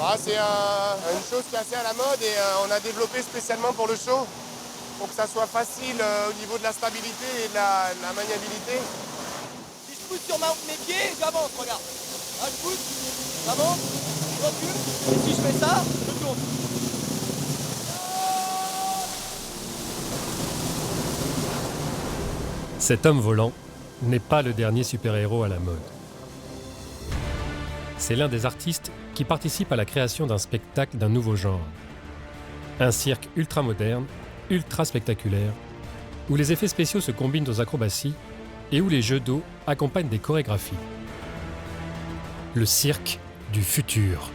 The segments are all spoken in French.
Ah, c'est une chose qui est assez à la mode et on a développé spécialement pour le show, pour que ça soit facile au niveau de la stabilité et de la maniabilité. Si je pousse sur mes pieds, j'avance, regarde. Là, je pousse, j'avance, je recule, et si je fais ça, je tourne. Cet homme volant n'est pas le dernier super-héros à la mode. C'est l'un des artistes qui participe à la création d'un spectacle d'un nouveau genre. Un cirque ultra-moderne, ultra-spectaculaire, où les effets spéciaux se combinent aux acrobaties et où les jeux d'eau accompagnent des chorégraphies. Le cirque du futur.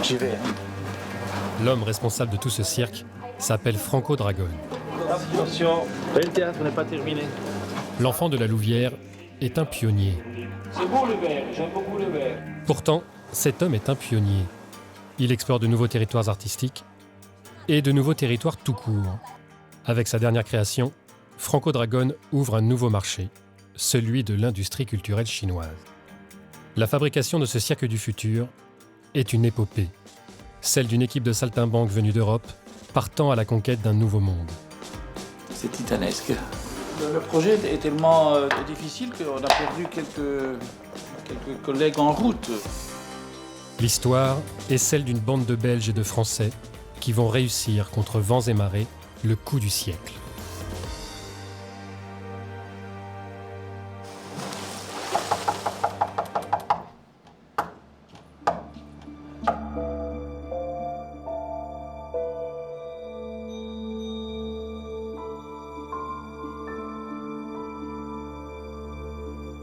J'y vais. L'homme responsable de tout ce cirque s'appelle Franco Dragone. Attention, le théâtre n'est pas terminé. L'enfant de la Louvière est un pionnier. C'est beau le verre, j'aime beaucoup le verre. Pourtant, cet homme est un pionnier. Il explore de nouveaux territoires artistiques et de nouveaux territoires tout court. Avec sa dernière création, Franco Dragone ouvre un nouveau marché, celui de l'industrie culturelle chinoise. La fabrication de ce cirque du futur est une épopée, celle d'une équipe de saltimbanques venus d'Europe, partant à la conquête d'un nouveau monde. C'est titanesque. Le projet est tellement difficile qu'on a perdu quelques collègues en route. L'histoire est celle d'une bande de Belges et de Français qui vont réussir contre vents et marées le coup du siècle.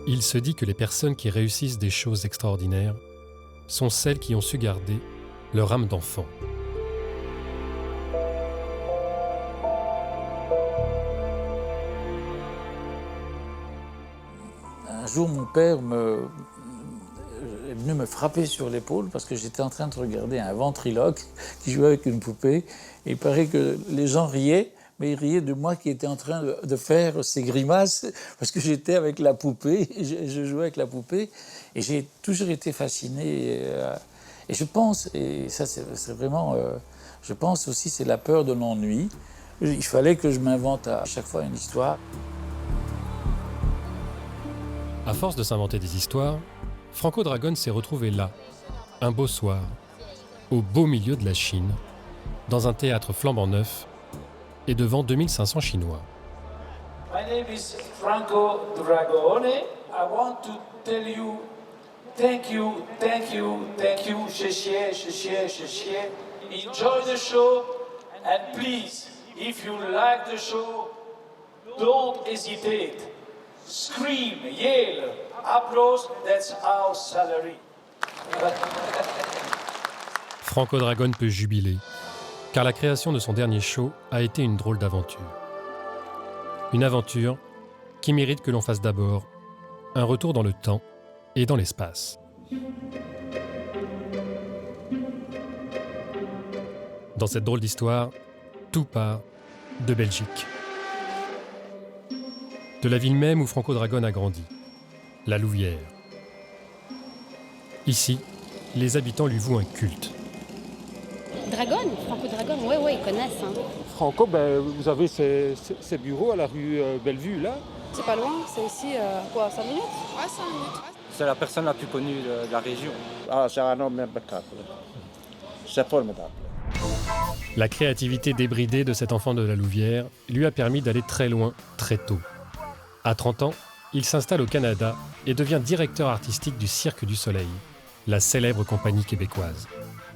Il se dit que les personnes qui réussissent des choses extraordinaires sont celles qui ont su garder leur âme d'enfant. Un jour, mon père est venu me frapper sur l'épaule parce que j'étais en train de regarder un ventriloque qui jouait avec une poupée. Et il paraît que les gens riaient, mais ils riaient de moi qui étais en train de faire ces grimaces parce que j'étais avec la poupée, je jouais avec la poupée. Et j'ai toujours été fasciné. Et je pense, et ça c'est vraiment, je pense aussi c'est la peur de l'ennui. Il fallait que je m'invente à chaque fois une histoire. À force de s'inventer des histoires, Franco Dragone s'est retrouvé là, un beau soir, au beau milieu de la Chine, dans un théâtre flambant neuf et devant 2500 Chinois. My name is Franco Dragone. I want to tell you thank you, thank you, thank you. Xie xie. Enjoy the show and please, if you like the show, don't hesitate. Scream, yell, applause, that's our salary. Franco Dragone peut jubiler, car la création de son dernier show a été une drôle d'aventure. Une aventure qui mérite que l'on fasse d'abord un retour dans le temps et dans l'espace. Dans cette drôle d'histoire, tout part de Belgique. De la ville même où Franco Dragone a grandi, la Louvière. Ici, les habitants lui vouent un culte. Dragone, Franco Dragone, ouais, ils connaissent. Hein. Franco, vous avez ses bureaux à la rue Bellevue, là. C'est pas loin, c'est ici, 5 minutes? Ouais, 5 minutes. C'est la personne la plus connue de la région. Ah, c'est un homme impeccable. C'est formidable. La créativité débridée de cet enfant de la Louvière lui a permis d'aller très loin, très tôt. À 30 ans, il s'installe au Canada et devient directeur artistique du Cirque du Soleil, la célèbre compagnie québécoise.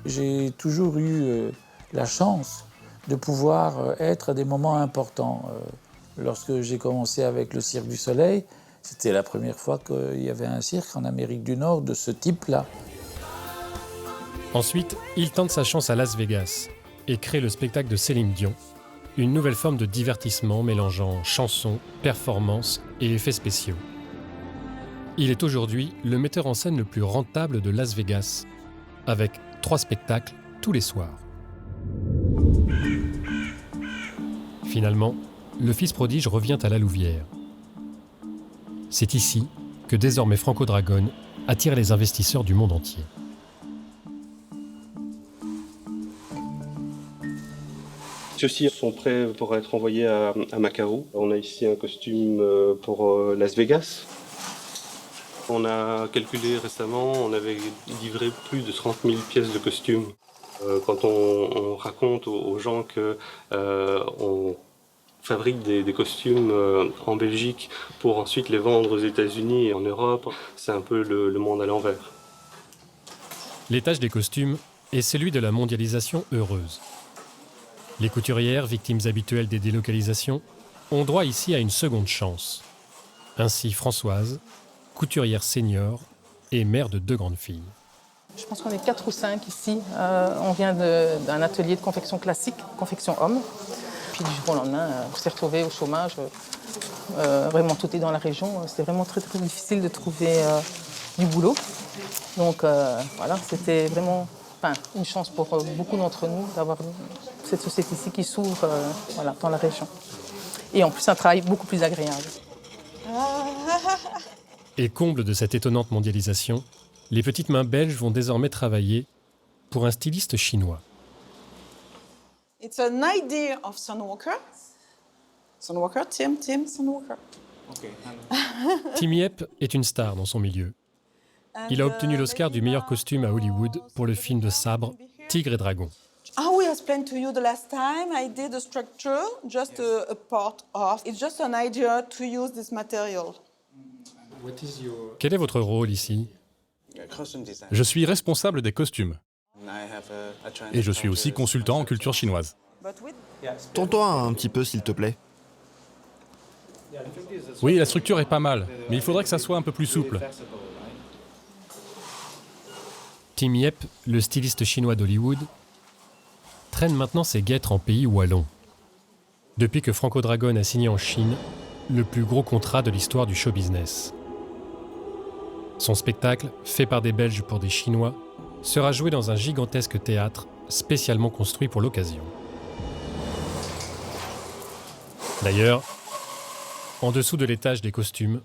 J'ai toujours eu la chance de pouvoir être à des moments importants. Lorsque j'ai commencé avec le Cirque du Soleil, c'était la première fois qu'il y avait un cirque en Amérique du Nord de ce type-là. Ensuite, il tente sa chance à Las Vegas et crée le spectacle de Céline Dion, une nouvelle forme de divertissement mélangeant chansons, performances et effets spéciaux. Il est aujourd'hui le metteur en scène le plus rentable de Las Vegas, avec 3 spectacles tous les soirs. Finalement, le fils prodige revient à la Louvière. C'est ici que désormais Franco Dragone attire les investisseurs du monde entier. Ceux-ci sont prêts pour être envoyés à Macao. On a ici un costume pour Las Vegas. On a calculé récemment, on avait livré plus de 30 000 pièces de costumes. Quand on raconte aux gens qu'on fabrique des costumes en Belgique pour ensuite les vendre aux États-Unis et en Europe, c'est un peu le monde à l'envers. L'étage des costumes est celui de la mondialisation heureuse. Les couturières, victimes habituelles des délocalisations, ont droit ici à une seconde chance. Ainsi Françoise, couturière senior et mère de 2 grandes filles. Je pense qu'on est 4 ou 5 ici. On vient d'un atelier de confection classique, confection homme. Puis du jour au lendemain, on s'est retrouvés au chômage. Vraiment, tout est dans la région. C'était vraiment très, très difficile de trouver du boulot. Donc voilà, c'était vraiment une chance pour beaucoup d'entre nous d'avoir cette société ici qui s'ouvre dans la région. Et en plus, un travail beaucoup plus agréable. Et comble de cette étonnante mondialisation, les petites mains belges vont désormais travailler pour un styliste chinois. It's an idea of Sunwalker. Sunwalker, Tim, Sunwalker. Okay. Tim Yep est une star dans son milieu. Il a obtenu l'Oscar du meilleur costume à Hollywood pour le film de sabre Tigre et Dragon. How we explained to you the last time, I did the structure, just a part of. It's just an idea to use this material. Quel est votre rôle ici ? Je suis responsable des costumes. Et je suis aussi consultant en culture chinoise. Tourne-toi un petit peu, s'il te plaît. Oui, la structure est pas mal, mais il faudrait que ça soit un peu plus souple. Tim Yep, le styliste chinois d'Hollywood, traîne maintenant ses guêtres en pays wallon. Depuis que Franco Dragone a signé en Chine le plus gros contrat de l'histoire du show business. Son spectacle, fait par des Belges pour des Chinois, sera joué dans un gigantesque théâtre spécialement construit pour l'occasion. D'ailleurs, en dessous de l'étage des costumes,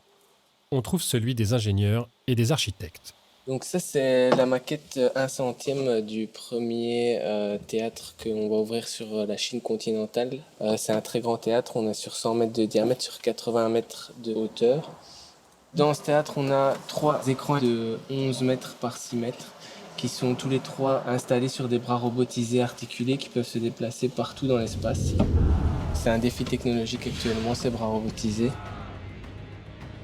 on trouve celui des ingénieurs et des architectes. Donc ça, c'est la maquette 1 centième du premier théâtre qu'on va ouvrir sur la Chine continentale. C'est un très grand théâtre, on a sur 100 mètres de diamètre, sur 80 mètres de hauteur. Dans ce théâtre, on a 3 écrans de 11 mètres par 6 mètres qui sont tous les 3 installés sur des bras robotisés articulés qui peuvent se déplacer partout dans l'espace. C'est un défi technologique actuellement, ces bras robotisés.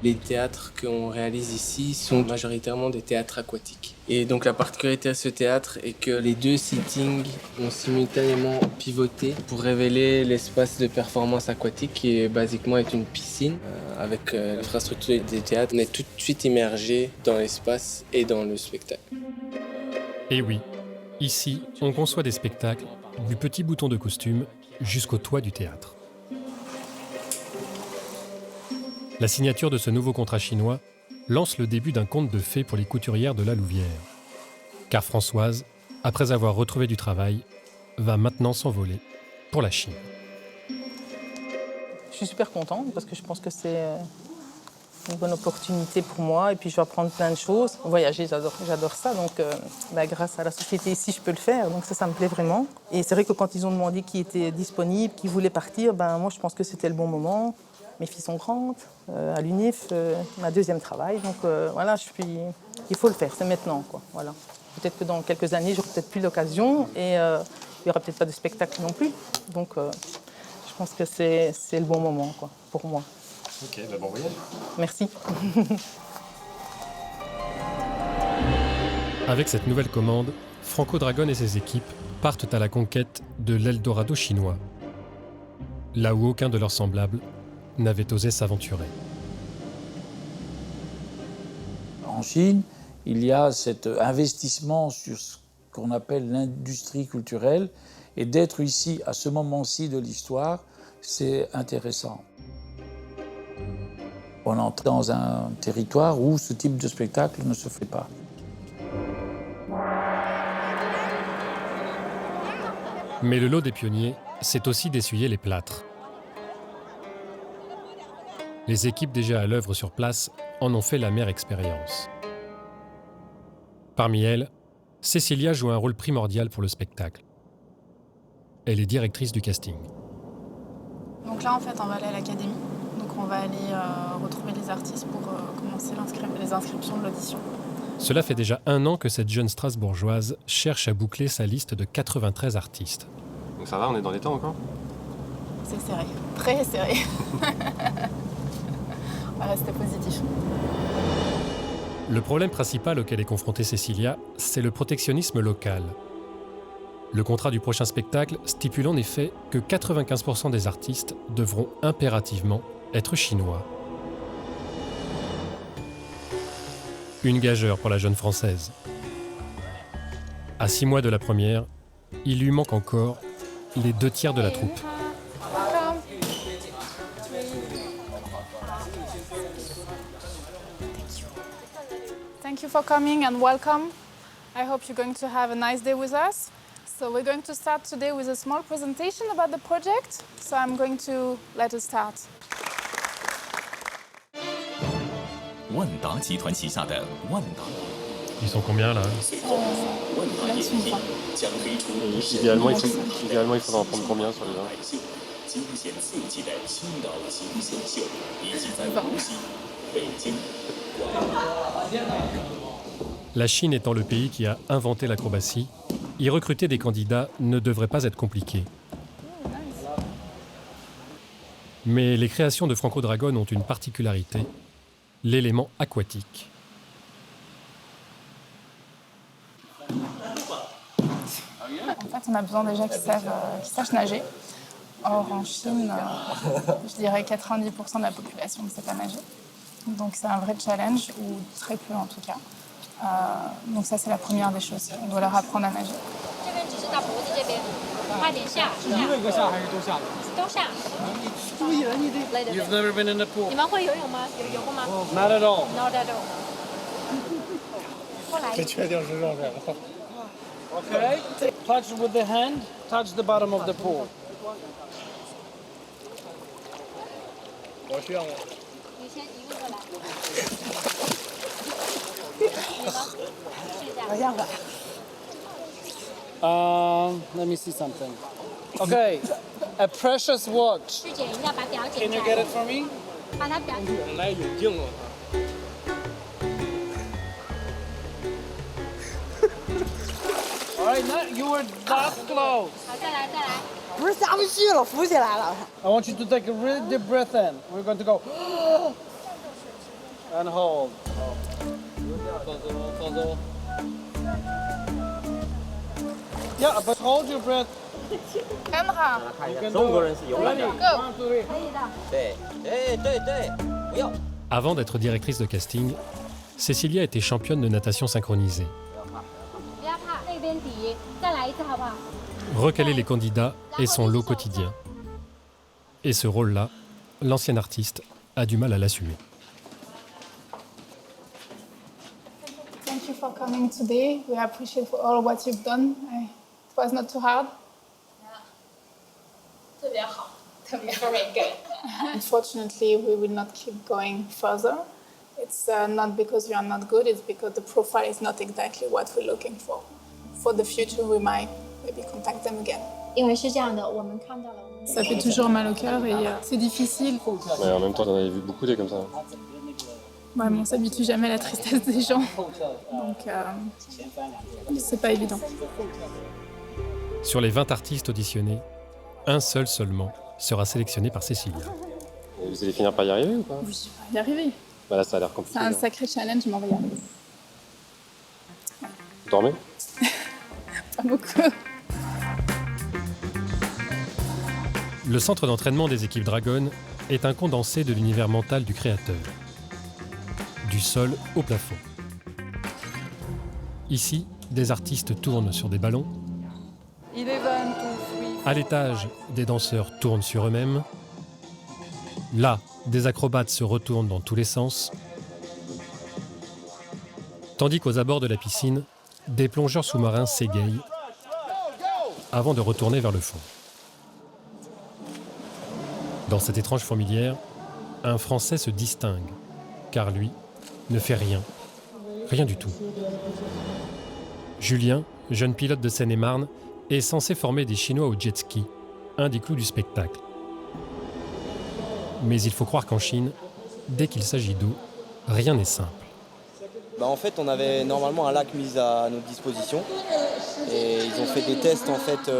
Les théâtres qu'on réalise ici sont majoritairement des théâtres aquatiques. Et donc la particularité de ce théâtre est que les 2 sittings ont simultanément pivoté pour révéler l'espace de performance aquatique qui basiquement est une piscine. Avec l'infrastructure des théâtres, on est tout de suite immergé dans l'espace et dans le spectacle. Et oui, ici, on conçoit des spectacles du petit bouton de costume jusqu'au toit du théâtre. La signature de ce nouveau contrat chinois lance le début d'un conte de fées pour les couturières de la Louvière. Car Françoise, après avoir retrouvé du travail, va maintenant s'envoler pour la Chine. Je suis super contente parce que je pense que c'est une bonne opportunité pour moi et puis je vais apprendre plein de choses. Voyager, j'adore ça, donc grâce à la société ici, je peux le faire, donc ça me plaît vraiment. Et c'est vrai que quand ils ont demandé qui était disponible, qui voulait partir, moi je pense que c'était le bon moment. Mes filles sont grandes, à l'UNIF, ma 2e travail, donc voilà, il faut le faire, c'est maintenant, quoi. Voilà. Peut-être que dans quelques années, j'aurai peut-être plus l'occasion et il n'y aura peut-être pas de spectacle non plus, donc je pense que c'est le bon moment, quoi, pour moi. Ok, bon voyage. Merci. Avec cette nouvelle commande, Franco Dragone et ses équipes partent à la conquête de l'Eldorado chinois, là où aucun de leurs semblables n'avait osé s'aventurer. En Chine, il y a cet investissement sur ce qu'on appelle l'industrie culturelle, et d'être ici à ce moment-ci de l'histoire, c'est intéressant. On entre dans un territoire où ce type de spectacle ne se fait pas. Mais le lot des pionniers, c'est aussi d'essuyer les plâtres. Les équipes déjà à l'œuvre sur place en ont fait l'amère expérience. Parmi elles, Cécilia joue un rôle primordial pour le spectacle. Elle est directrice du casting. Donc là, en fait, on va aller à l'académie. Donc on va aller retrouver les artistes pour commencer les inscriptions de l'audition. Cela fait déjà 1 an que cette jeune Strasbourgeoise cherche à boucler sa liste de 93 artistes. Donc ça va, on est dans les temps encore? C'est serré, très serré. On va rester positif. Le problème principal auquel est confrontée Cécilia, c'est le protectionnisme local. Le contrat du prochain spectacle stipule en effet que 95% des artistes devront impérativement être chinois. Une gageure pour la jeune Française. À 6 mois de la première, il lui manque encore les 2/3 de la troupe. Thank you for coming and welcome. I hope you're going to have a nice day with us. So we're going to start today with a small presentation about the project. So I'm going to let us start. 万达集团旗下的万达。 Ils sont combien là? Idéalement, il faudra en prendre combien sur les 20? 惊险刺激的青岛情线秀，以及在无锡、北京。 La Chine étant le pays qui a inventé l'acrobatie, y recruter des candidats ne devrait pas être compliqué. Mais les créations de Franco Dragone ont une particularité, l'élément aquatique. En fait, on a besoin déjà qu'ils sachent nager. Or, en Chine, je dirais 90% de la population ne sait pas nager. Donc, c'est un vrai challenge, ou très peu en tout cas. Donc ça, c'est la première des choses. On doit leur apprendre à nager. You've never been in a pool? Not at all. Okay. Touch with the hand. Touch the bottom of the pool. Let me see something. Okay, a precious watch. Can you get it for me? All right, now you were that close. I want you to take a really deep breath in. We're going to go and hold. Yeah, but hold your breath. Avant d'être directrice de casting, Cécilia était championne de natation synchronisée. Recaler les candidats est son lot quotidien. Et ce rôle-là, l'ancienne artiste a du mal à l'assumer. Thank you for coming today. We appreciate for all what you've done. It was not too hard. Unfortunately, we will not keep going further. It's not because we are not good, it's because the profile is not exactly what we're looking for. For the future, we might maybe contact them again. Ça fait toujours mal au cœur et c'est difficile. Mais en même temps, t'en avais vu beaucoup des comme ça. Ouais, mais on s'habitue jamais à la tristesse des gens. Donc, c'est pas évident. Sur les 20 artistes auditionnés, un seul seulement sera sélectionné par Cécilia. Et vous allez finir par y arriver ou pas? Oui, je vais y arriver. Bah là, ça a l'air compliqué. C'est un sacré challenge, mais on va y arriver. Vous dormez? Pas beaucoup. Le centre d'entraînement des équipes Dragon est un condensé de l'univers mental du créateur. Du sol au plafond. Ici, des artistes tournent sur des ballons. À l'étage, des danseurs tournent sur eux-mêmes. Là, des acrobates se retournent dans tous les sens. Tandis qu'aux abords de la piscine, des plongeurs sous-marins s'égayent avant de retourner vers le fond. Dans cette étrange fourmilière, un Français se distingue, car lui ne fait rien. Rien du tout. Julien, jeune pilote de Seine-et-Marne, est censé former des Chinois au jet ski, un des clous du spectacle. Mais il faut croire qu'en Chine, dès qu'il s'agit d'eau, rien n'est simple. En fait, on avait normalement un lac mis à notre disposition et ils ont fait des tests en fait,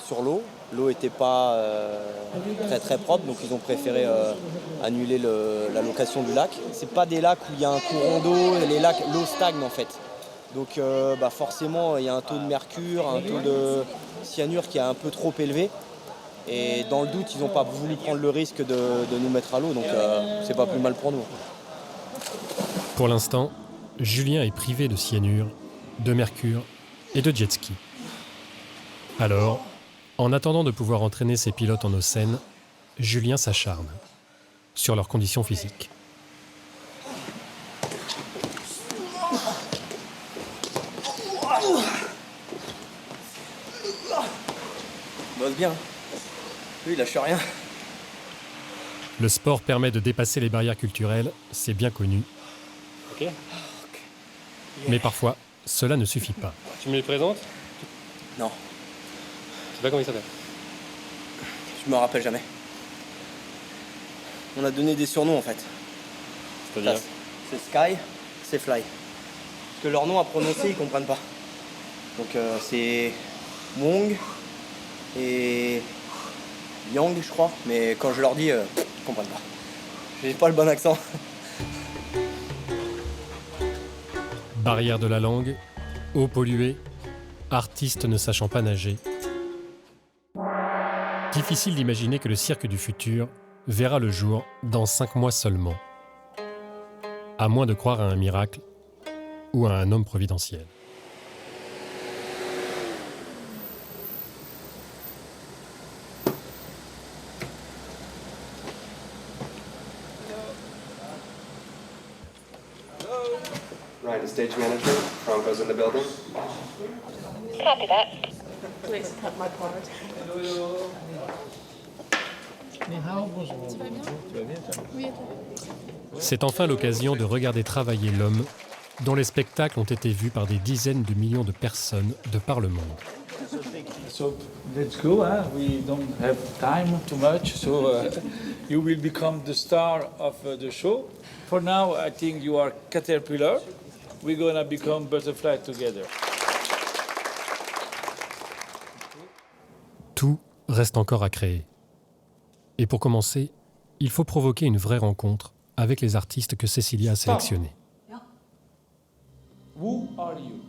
sur l'eau. L'eau n'était pas très propre, donc ils ont préféré annuler la location du lac. C'est pas des lacs où il y a un courant d'eau, l'eau stagne en fait. Donc forcément, il y a un taux de mercure, un taux de cyanure qui est un peu trop élevé. Et dans le doute, ils n'ont pas voulu prendre le risque de nous mettre à l'eau, donc c'est pas plus mal pour nous. Pour l'instant, Julien est privé de cyanure, de mercure et de jet ski. Alors, en attendant de pouvoir entraîner ses pilotes en eau saine, Julien s'acharne sur leurs conditions physiques. Bosse bien. Lui, il lâche rien. Le sport permet de dépasser les barrières culturelles, c'est bien connu. Ok. Mais parfois, cela ne suffit pas. Tu me les présentes? Non. Je sais pas comment il s'appelle. Je me rappelle jamais. On a donné des surnoms en fait. C'est-à-dire? C'est Sky, c'est Fly. Parce que leur nom à prononcer, ils comprennent pas. Donc c'est Wong et Yang, je crois. Mais quand je leur dis, ils comprennent pas. J'ai pas le bon accent. Barrière de la langue, eau polluée, artistes ne sachant pas nager. Difficile d'imaginer que le cirque du futur verra le jour dans 5 mois seulement. À moins de croire à un miracle ou à un homme providentiel. Ryan, the stage manager. Franco's in the building. Copy that. Please cut my part. C'est enfin l'occasion de regarder travailler l'homme dont les spectacles ont été vus par des dizaines de millions de personnes de par le monde. So let's go. We don't have time too much, so you will become the star of the show. For now, I think you are Caterpillar. We're gonna become Butterfly together. Tout reste encore à créer. Et pour commencer, il faut provoquer une vraie rencontre avec les artistes que Cécilia a sélectionnés. Who are you?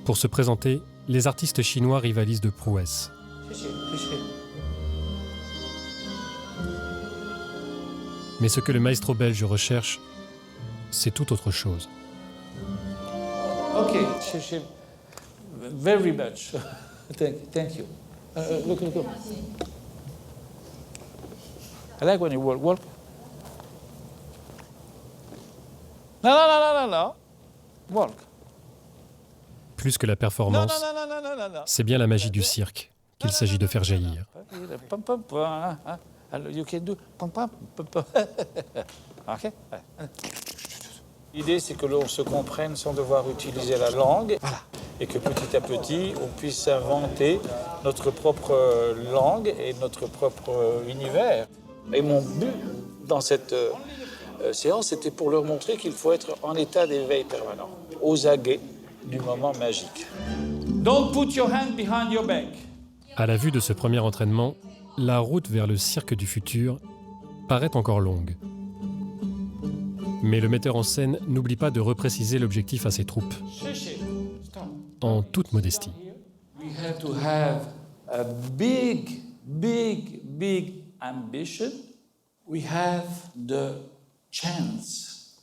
Pour se présenter, les artistes chinois rivalisent de prouesse. Mais ce que le maestro belge recherche, c'est tout autre chose. Okay, very much. Thank you. Look. I like when you walk. No. Walk. Plus que la performance, c'est bien la magie du cirque qu'il s'agit de faire jaillir. You can do. Okay. L'idée, c'est que l'on se comprenne sans devoir utiliser la langue. Voilà. Et que petit à petit, on puisse inventer notre propre langue et notre propre univers. Et mon but dans cette séance, c'était pour leur montrer qu'il faut être en état d'éveil permanent, aux aguets du moment magique. Don't put your hand behind your back. À la vue de ce premier entraînement, la route vers le cirque du futur paraît encore longue. Mais le metteur en scène n'oublie pas de repréciser l'objectif à ses troupes. En toute modestie. We have to have a big ambition. We have the chance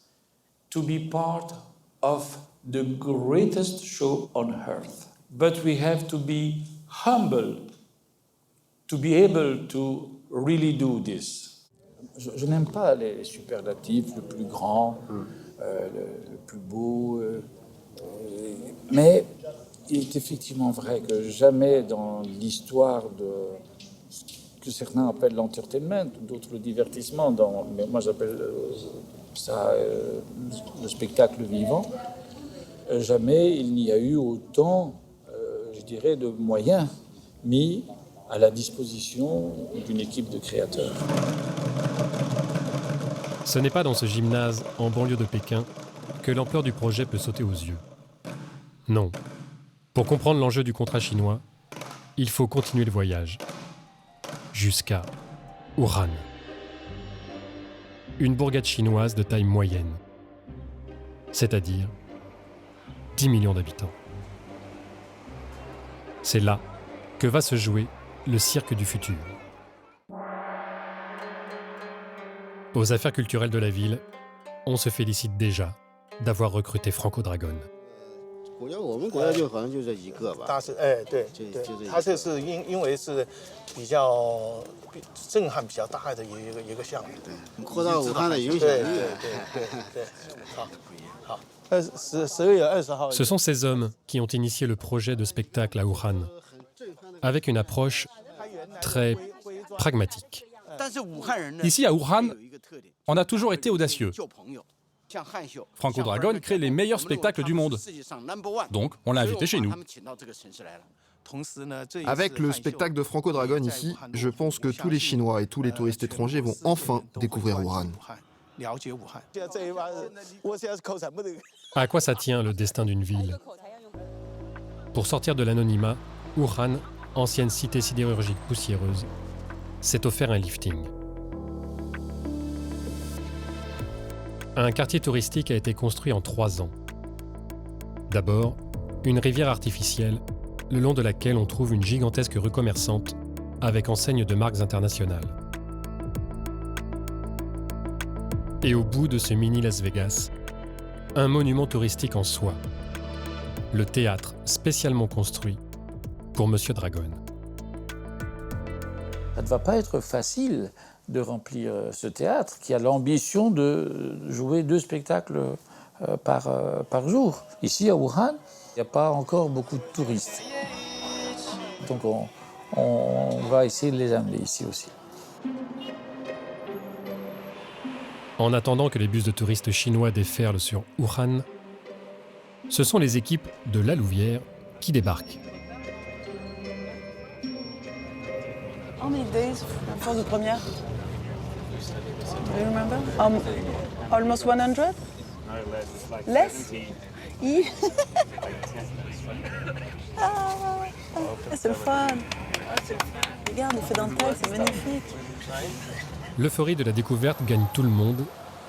to be part of the greatest show on earth. But we have to be humble to be able to really do this. Je n'aime pas les superlatifs, le plus grand, le plus beau, mais il est effectivement vrai que jamais dans l'histoire que certains appellent l'entertainment, d'autres le divertissement, mais moi j'appelle ça le spectacle vivant. Jamais il n'y a eu autant, je dirais, de moyens mis à la disposition d'une équipe de créateurs. Ce n'est pas dans ce gymnase en banlieue de Pékin que l'ampleur du projet peut sauter aux yeux. Non. Pour comprendre l'enjeu du contrat chinois, il faut continuer le voyage. Jusqu'à Wuhan. Une bourgade chinoise de taille moyenne. C'est-à-dire 10 millions d'habitants. C'est là que va se jouer le cirque du futur. Aux affaires culturelles de la ville, on se félicite déjà d'avoir recruté Franco Dragon. Ce sont ces hommes qui ont initié le projet de spectacle à Wuhan, avec une approche très pragmatique. Ici, à Wuhan, on a toujours été audacieux. Franco Dragon crée les meilleurs spectacles du monde. Donc, on l'a invité chez nous. Avec le spectacle de Franco Dragon ici, je pense que tous les Chinois et tous les touristes étrangers vont enfin découvrir Wuhan. À quoi ça tient le destin d'une ville? Pour sortir de l'anonymat, Wuhan, ancienne cité sidérurgique poussiéreuse, s'est offert un lifting. Un quartier touristique a été construit en 3 ans. D'abord, une rivière artificielle, le long de laquelle on trouve une gigantesque rue commerçante avec enseigne de marques internationales. Et au bout de ce mini Las Vegas, un monument touristique en soi, le théâtre spécialement construit pour Monsieur Dragon. Ça ne va pas être facile de remplir ce théâtre qui a l'ambition de jouer 2 spectacles par jour. Ici, à Wuhan, il n'y a pas encore beaucoup de touristes. Donc on va essayer de les amener ici aussi. En attendant que les bus de touristes chinois déferlent sur Wuhan, ce sont les équipes de La Louvière qui débarquent. How many days before the premiere? Do you remember? Almost 100? No, less? C'est le fun. Regarde, l'effet dentelle, c'est magnifique. L'euphorie de la découverte gagne tout le monde,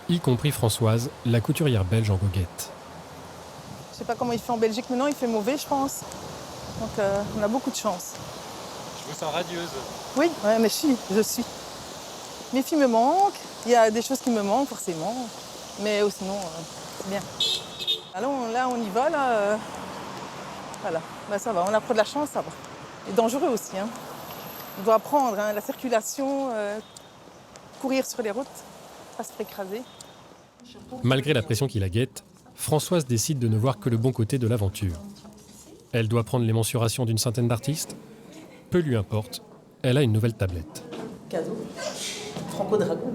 y compris Françoise, la couturière belge en goguette. Je sais pas comment il fait en Belgique maintenant, il fait mauvais, je pense. Donc on a beaucoup de chance. Je vous sens radieuse. Oui, ouais, mais je suis. Mes filles me manquent, il y a des choses qui me manquent forcément, mais sinon, c'est bien. Alors là, on y va, là. Voilà, ben, ça va, on a trop de la chance, ça va. Et dangereux aussi, hein. On doit apprendre, hein, la circulation, courir sur les routes, pas se faire écraser. Malgré la pression qui la guette, Françoise décide de ne voir que le bon côté de l'aventure. Elle doit prendre les mensurations d'une centaine d'artistes. Peu lui importe, elle a une nouvelle tablette. Cadeau. Franco Dragon.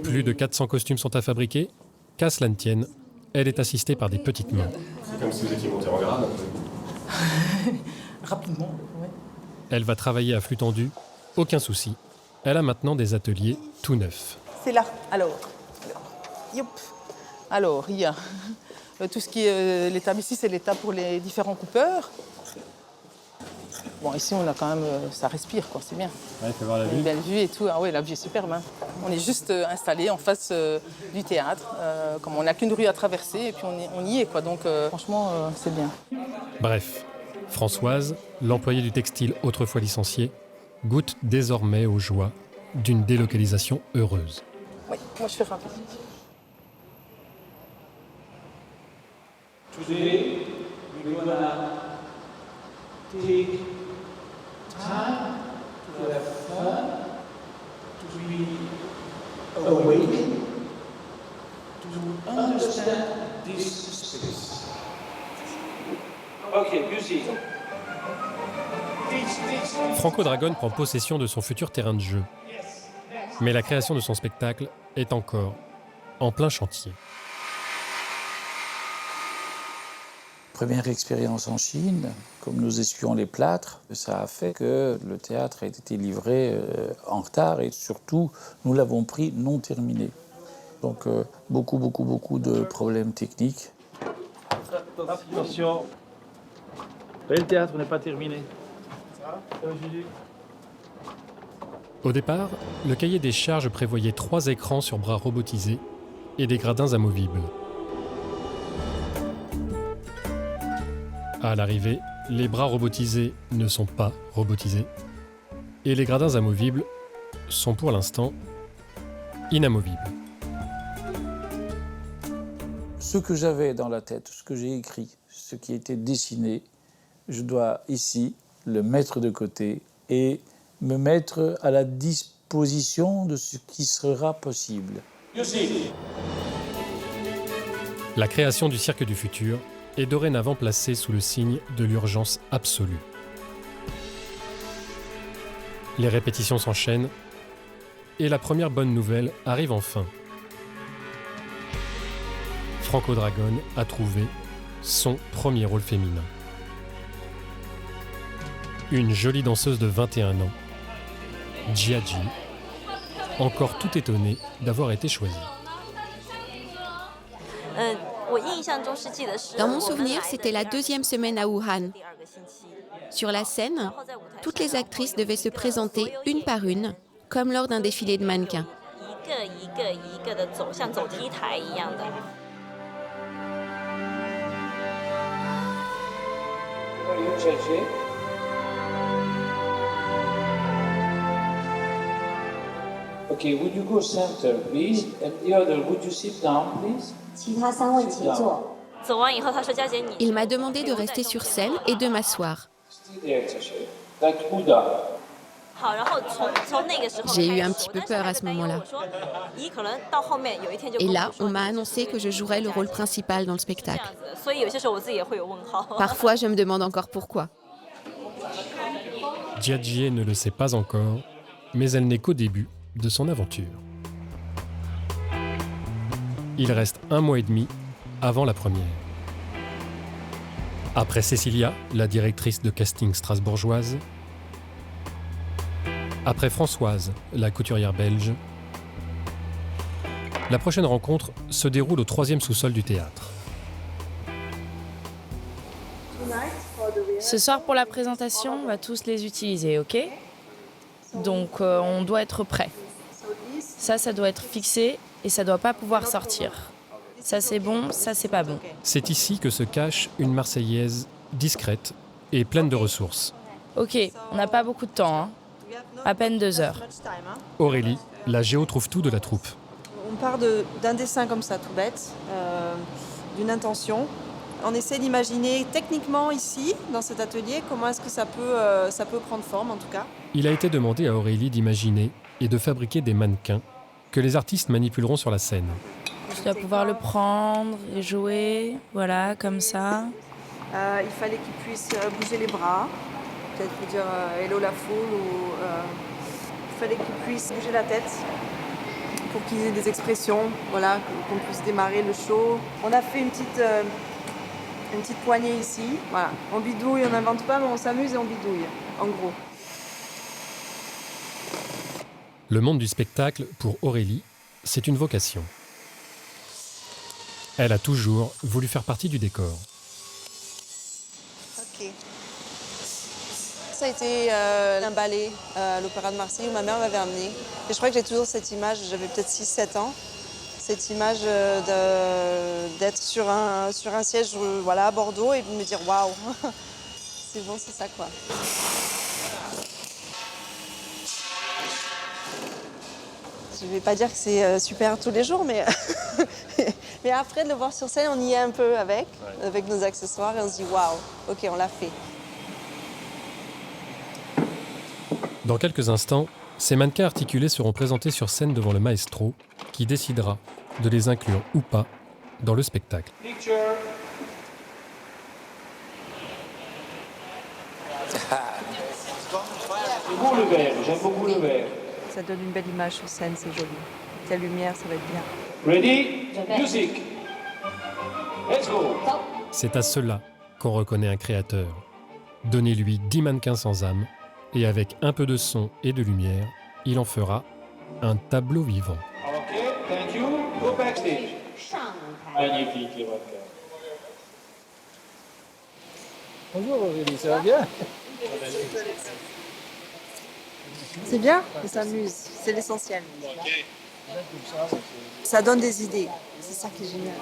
Plus de 400 costumes sont à fabriquer. Qu'à cela ne tienne, elle est assistée par des petites mains. C'est comme si vous étiez monté en grade. Rapidement, oui. Elle va travailler à flux tendu, aucun souci. Elle a maintenant des ateliers tout neufs. C'est là, alors. Yop. Alors, il y a tout ce qui est l'étable ici, c'est l'étable pour les différents coupeurs. Bon, ici, on a quand même, ça respire, quoi, c'est bien. Ouais, il faut voir la vue. Une belle vue et tout. Ah oui, la vue est superbe. Hein. On est juste installé en face du théâtre. Comme on n'a qu'une rue à traverser, et puis on y est, quoi. Donc, franchement, c'est bien. Bref, Françoise, l'employée du textile autrefois licenciée, goûte désormais aux joies d'une délocalisation heureuse. Oui, moi je fais rapide. Today, we're gonna take time to have fun, to be awake, to understand this space. Okay, music. Franco Dragone prend possession de son futur terrain de jeu. Mais la création de son spectacle est encore en plein chantier. Première expérience en Chine, comme nous essuions les plâtres, ça a fait que le théâtre a été livré en retard et surtout, nous l'avons pris non terminé. Donc beaucoup de problèmes techniques. Attention, le théâtre n'est pas terminé. Au départ, le cahier des charges prévoyait 3 écrans sur bras robotisés et des gradins amovibles. À l'arrivée, les bras robotisés ne sont pas robotisés et les gradins amovibles sont pour l'instant inamovibles. Ce que j'avais dans la tête, ce que j'ai écrit, ce qui était dessiné, je dois ici le mettre de côté et me mettre à la disposition de ce qui sera possible. La création du Cirque du Futur est dorénavant placée sous le signe de l'urgence absolue. Les répétitions s'enchaînent et la première bonne nouvelle arrive enfin. Franco Dragone a trouvé son premier rôle féminin. Une jolie danseuse de 21 ans, Jia Ji, encore tout étonnée d'avoir été choisie. Dans mon souvenir, c'était la 2e semaine à Wuhan. Sur la scène, toutes les actrices devaient se présenter une par une, comme lors d'un défilé de mannequins. Okay, would you go center, please? And the other, would you sit down, please? Il m'a demandé de rester sur scène et de m'asseoir. Like Buddha. J'ai eu un petit peu peur à ce moment-là. Et là, on m'a annoncé que je jouerais le rôle principal dans le spectacle. Parfois, je me demande encore pourquoi. Jia Ji ne le sait pas encore, mais elle n'est qu'au début de son aventure. Il reste 1 mois et demi avant la première. Après Cécilia, la directrice de casting strasbourgeoise, après Françoise, la couturière belge, la prochaine rencontre se déroule au 3e sous-sol du théâtre. Ce soir, pour la présentation, on va tous les utiliser, ok ? Donc, on doit être prêt. Ça doit être fixé et ça doit pas pouvoir sortir. Ça, c'est bon, ça, c'est pas bon. C'est ici que se cache une Marseillaise discrète et pleine de ressources. Ok, on n'a pas beaucoup de temps, hein. À peine 2 heures. Aurélie, la géo trouve tout de la troupe. On part d'un dessin comme ça, tout bête, d'une intention. On essaie d'imaginer techniquement ici, dans cet atelier, comment est-ce que ça peut prendre forme en tout cas. Il a été demandé à Aurélie d'imaginer et de fabriquer des mannequins que les artistes manipuleront sur la scène. Je dois pouvoir le prendre et jouer, voilà, comme ça. Il fallait qu'il puisse bouger les bras, peut-être dire hello la foule, ou il fallait qu'il puisse bouger la tête pour qu'il ait des expressions, voilà, qu'on puisse démarrer le show. On a fait une petite poignée ici, voilà. On bidouille, on n'invente pas, mais on s'amuse et on bidouille, en gros. Le monde du spectacle, pour Aurélie, c'est une vocation. Elle a toujours voulu faire partie du décor. Ok. Ça a été un ballet à l'Opéra de Marseille où ma mère m'avait amenée. Et je crois que j'ai toujours cette image, j'avais peut-être 6-7 ans, cette image d'être sur un siège voilà, à Bordeaux et de me dire waouh, c'est bon, c'est ça quoi. Je ne vais pas dire que c'est super tous les jours, mais, mais après de le voir sur scène, on y est un peu avec nos accessoires et on se dit waouh, ok, on l'a fait. Dans quelques instants, ces mannequins articulés seront présentés sur scène devant le maestro qui décidera de les inclure ou pas dans le spectacle. Beaucoup le vert, j'aime beaucoup le vert. Ça donne une belle image sur scène, c'est joli. La lumière, ça va être bien. Ready? Music. Let's go. C'est à cela qu'on reconnaît un créateur. Donnez-lui 10 mannequins sans âme, et avec un peu de son et de lumière, il en fera un tableau vivant. Ok, thank you. Go backstage. Magnifique les mannequins. Bonjour Aurélie, ça va bien? C'est bien, on s'amuse, c'est l'essentiel. Ça donne des idées, c'est ça qui est génial.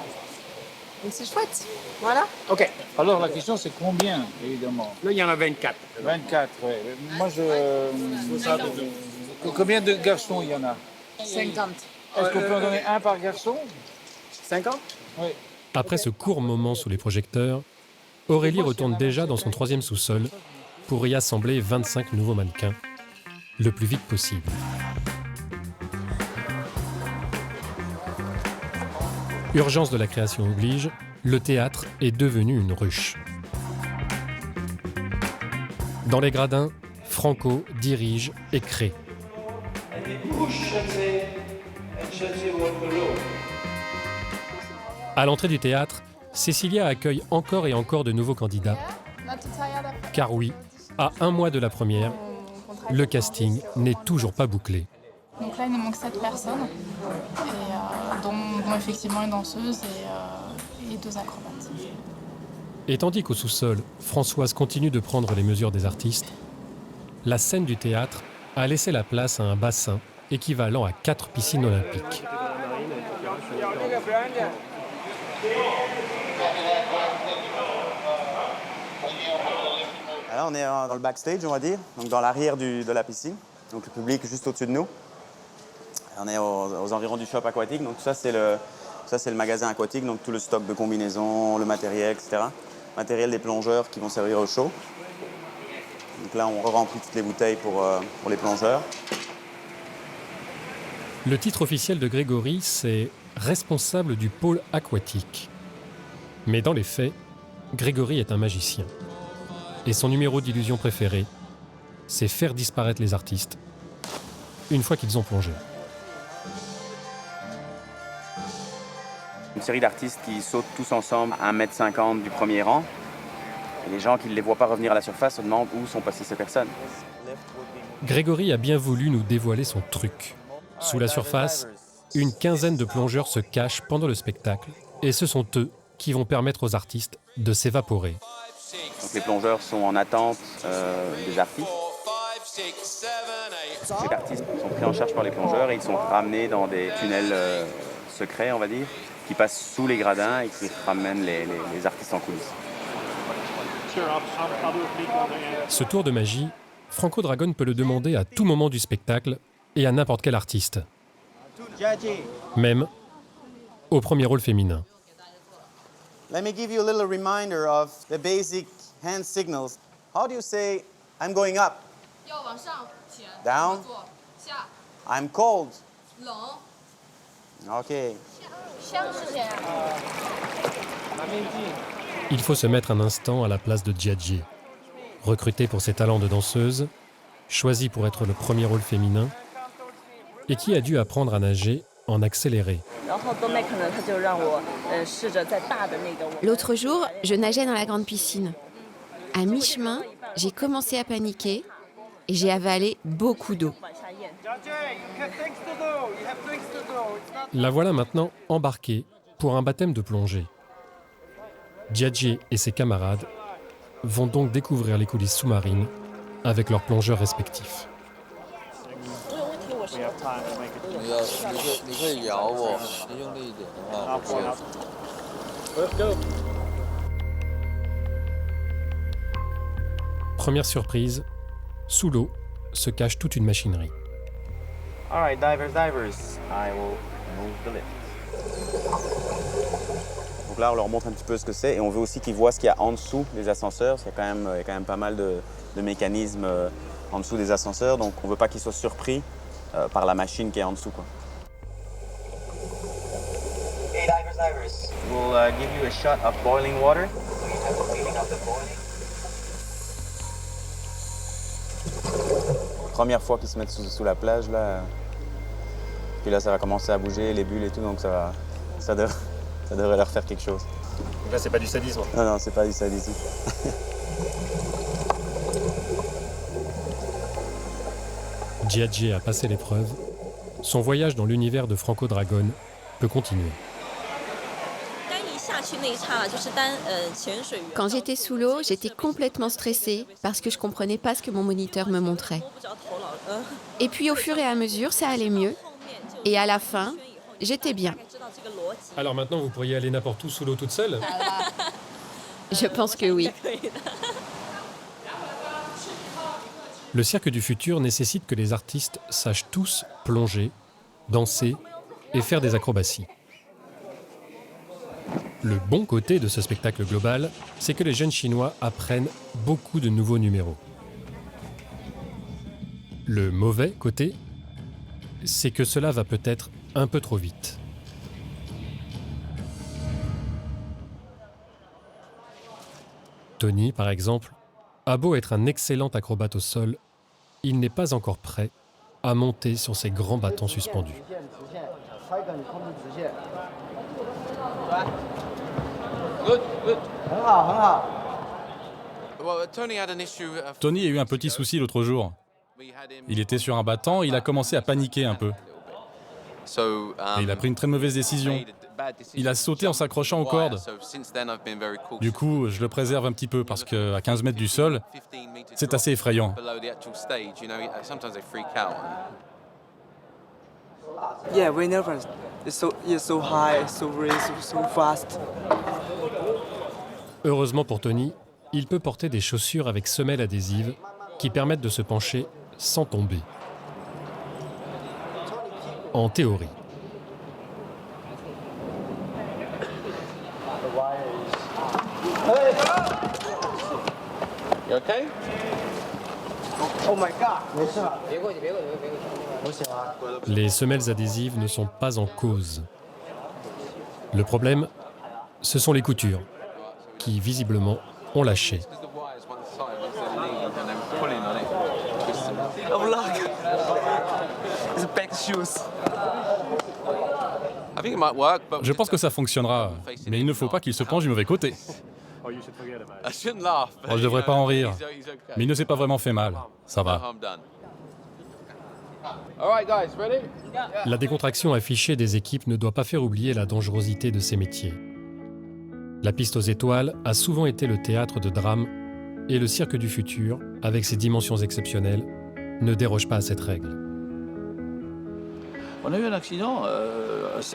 Donc c'est chouette, voilà. Ok, alors la question c'est combien, évidemment? Là, il y en a 24. 24, oui. Moi, Combien de garçons il y en a? 50. Est-ce qu'on peut en donner un par garçon? 50? Oui. Après ce court moment sous les projecteurs, Aurélie retourne déjà dans son 3e sous-sol pour y assembler 25 nouveaux mannequins, le plus vite possible. Urgence de la création oblige, le théâtre est devenu une ruche. Dans les gradins, Franco dirige et crée. À l'entrée du théâtre, Cecilia accueille encore et encore de nouveaux candidats. Car oui, à un mois de la première, le casting n'est toujours pas bouclé. Donc là, il nous manque 7 personnes, dont effectivement une danseuse et 2 acrobates. Et tandis qu'au sous-sol, Françoise continue de prendre les mesures des artistes, la scène du théâtre a laissé la place à un bassin équivalent à 4 piscines olympiques. Là, on est dans le backstage, on va dire, donc dans l'arrière de la piscine, donc le public juste au-dessus de nous. On est aux environs du shop aquatique, donc ça c'est le magasin aquatique, donc tout le stock de combinaisons, le matériel, etc. Matériel des plongeurs qui vont servir au show. Donc là, on remplit toutes les bouteilles pour les plongeurs. Le titre officiel de Grégory, c'est responsable du pôle aquatique. Mais dans les faits, Grégory est un magicien. Et son numéro d'illusion préféré, c'est faire disparaître les artistes une fois qu'ils ont plongé. Une série d'artistes qui sautent tous ensemble à 1,50 m du premier rang. Et les gens qui ne les voient pas revenir à la surface se demandent où sont passées ces personnes. Grégory a bien voulu nous dévoiler son truc. Sous la surface, une quinzaine de plongeurs se cachent pendant le spectacle et ce sont eux qui vont permettre aux artistes de s'évaporer. Donc les plongeurs sont en attente des artistes. Les artistes sont pris en charge par les plongeurs et ils sont ramenés dans des tunnels secrets, on va dire, qui passent sous les gradins et qui ramènent les artistes en coulisses. Ce tour de magie, Franco Dragone peut le demander à tout moment du spectacle et à n'importe quel artiste. Même au premier rôle féminin. Let me give you a little reminder of the basic hand signals. How do you say I'm going up? Down? I'm cold. Okay. Il faut se mettre un instant à la place de Jiajie. Recrutée pour ses talents de danseuse, choisie pour être le premier rôle féminin, et qui a dû apprendre à nager en accéléré. L'autre jour, je nageais dans la grande piscine. À mi-chemin, j'ai commencé à paniquer et j'ai avalé beaucoup d'eau. La voilà maintenant embarquée pour un baptême de plongée. Jiajie et ses camarades vont donc découvrir les coulisses sous-marines avec leurs plongeurs respectifs. Première surprise, sous l'eau se cache toute une machinerie. All right, divers. I will move the lift. Donc là, on leur montre un petit peu ce que c'est et on veut aussi qu'ils voient ce qu'il y a en dessous des ascenseurs. Il y a quand même pas mal de mécanismes en dessous des ascenseurs, donc on ne veut pas qu'ils soient surpris par la machine qui est en dessous, quoi. Hey, divers. We'll give you a shot of boiling water. Première fois qu'ils se mettent sous la plage, là. Puis là, ça va commencer à bouger, les bulles et tout, donc ça devrait leur faire quelque chose. Donc là, c'est pas du sadisme. Non, non, c'est pas du sadisme. Jiajie a passé l'épreuve. Son voyage dans l'univers de Franco Dragone peut continuer. Quand j'étais sous l'eau, j'étais complètement stressée parce que je comprenais pas ce que mon moniteur me montrait. Et puis au fur et à mesure, ça allait mieux. Et à la fin, j'étais bien. Alors maintenant, vous pourriez aller n'importe où sous l'eau toute seule? Je pense que oui. Le cirque du futur nécessite que les artistes sachent tous plonger, danser et faire des acrobaties. Le bon côté de ce spectacle global, c'est que les jeunes Chinois apprennent beaucoup de nouveaux numéros. Le mauvais côté, c'est que cela va peut-être un peu trop vite. Tony, par exemple, a beau être un excellent acrobate au sol, il n'est pas encore prêt à monter sur ses grands bâtons suspendus. Tony a eu un petit souci l'autre jour. Il était sur un battant et il a commencé à paniquer un peu. Et il a pris une très mauvaise décision. Il a sauté en s'accrochant aux cordes. Du coup, je le préserve un petit peu parce qu'à 15 mètres du sol, c'est assez effrayant. Yeah, very nervous. It's so high, so fast. Heureusement pour Tony, il peut porter des chaussures avec semelles adhésives qui permettent de se pencher sans tomber. En théorie. You okay? Oh my God! Les semelles adhésives ne sont pas en cause. Le problème, ce sont les coutures, qui visiblement ont lâché. Oh look! It's big shoes. Je pense que ça fonctionnera, mais il ne faut pas qu'il se penche du mauvais côté. Je ne devrais pas en rire, mais il ne s'est pas vraiment fait mal. Ça va. La décontraction affichée des équipes ne doit pas faire oublier la dangerosité de ces métiers. La piste aux étoiles a souvent été le théâtre de drames et le cirque du futur, avec ses dimensions exceptionnelles, ne déroge pas à cette règle. On a eu un accident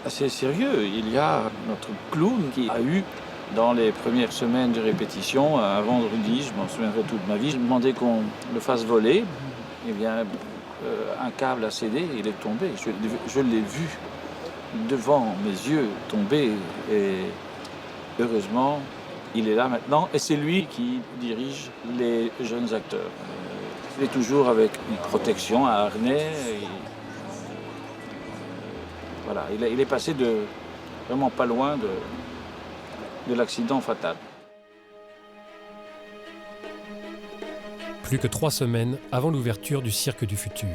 assez sérieux. Il y a notre clown qui a eu, dans les premières semaines de répétition, un vendredi, je m'en souviendrai toute ma vie, je demandais qu'on le fasse voler. Eh bien, un câble a cédé, il est tombé. Je l'ai vu devant mes yeux tomber et heureusement, il est là maintenant et c'est lui qui dirige les jeunes acteurs. Il est toujours avec une protection, un harnais. Voilà, il est passé de vraiment pas loin de l'accident fatal. Plus que 3 semaines avant l'ouverture du cirque du futur.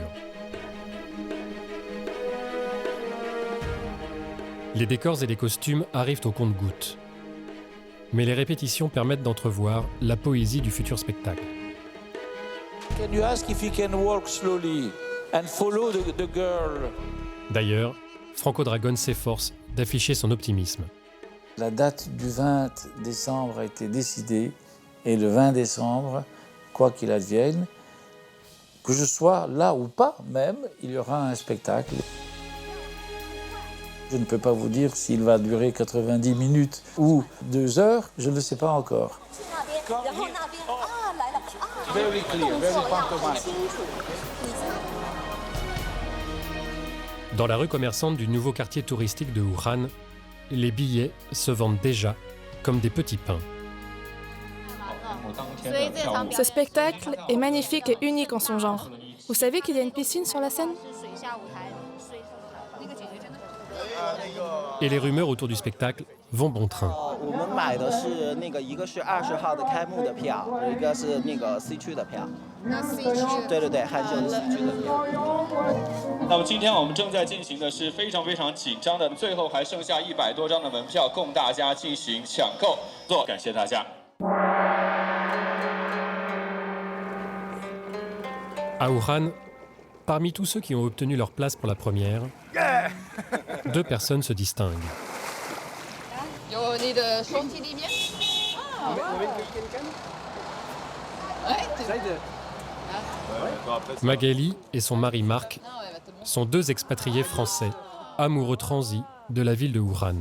Les décors et les costumes arrivent au compte-gouttes. Mais les répétitions permettent d'entrevoir la poésie du futur spectacle. Can you ask if you can walk slowly and follow the girl? D'ailleurs, Franco Dragone s'efforce d'afficher son optimisme. La date du 20 décembre a été décidée et le 20 décembre, quoi qu'il advienne, que je sois là ou pas même, il y aura un spectacle. Je ne peux pas vous dire s'il va durer 90 minutes ou 2 heures, je ne le sais pas encore. Very clear, very pantomimic. Dans la rue commerçante du nouveau quartier touristique de Wuhan, les billets se vendent déjà comme des petits pains. Ce spectacle est magnifique et unique en son genre. Vous savez qu'il y a une piscine sur la scène? Et les rumeurs autour du spectacle vont bon train. 对对对，汉秀的喜剧的。那么今天我们正在进行的是非常非常紧张的，最后还剩下100多张的门票供大家进行抢购。感谢大家。 À Wuhan, parmi tous ceux qui ont obtenu leur place pour la première, 2 personnes se distinguent. Magali et son mari Marc sont 2 expatriés français, amoureux transis de la ville de Wuhan.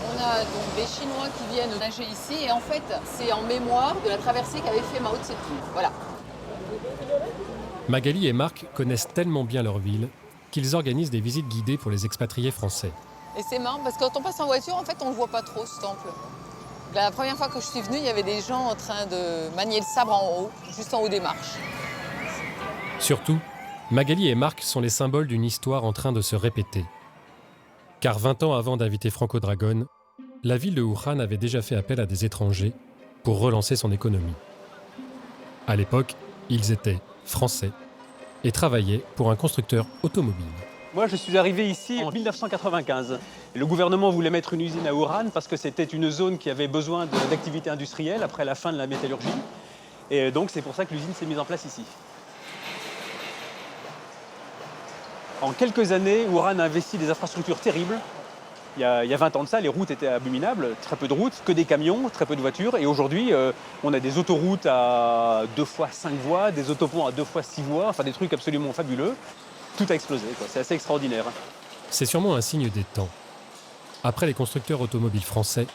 On a donc des Chinois qui viennent nager ici et en fait c'est en mémoire de la traversée qu'avait fait Mao Tse-tung. Voilà. Magali et Marc connaissent tellement bien leur ville qu'ils organisent des visites guidées pour les expatriés français. Et c'est marrant parce que quand on passe en voiture, en fait on ne voit pas trop ce temple. La première fois que je suis venue, il y avait des gens en train de manier le sabre en haut, juste en haut des marches. Surtout, Magali et Marc sont les symboles d'une histoire en train de se répéter. Car 20 ans avant d'inviter Franco Dragone, la ville de Wuhan avait déjà fait appel à des étrangers pour relancer son économie. À l'époque, ils étaient français et travaillaient pour un constructeur automobile. Moi, je suis arrivé ici en 1995. Le gouvernement voulait mettre une usine à Wuhan parce que c'était une zone qui avait besoin d'activité industrielle après la fin de la métallurgie. Et donc, c'est pour ça que l'usine s'est mise en place ici. En quelques années, Wuhan a investi des infrastructures terribles. Il y a 20 ans de ça, les routes étaient abominables, très peu de routes, que des camions, très peu de voitures. Et aujourd'hui, on a des autoroutes à 2 fois 5 voies, des autoponts à 2 fois 6 voies, enfin des trucs absolument fabuleux. Tout a explosé, quoi. C'est assez extraordinaire. C'est sûrement un signe des temps. Après les constructeurs automobiles français,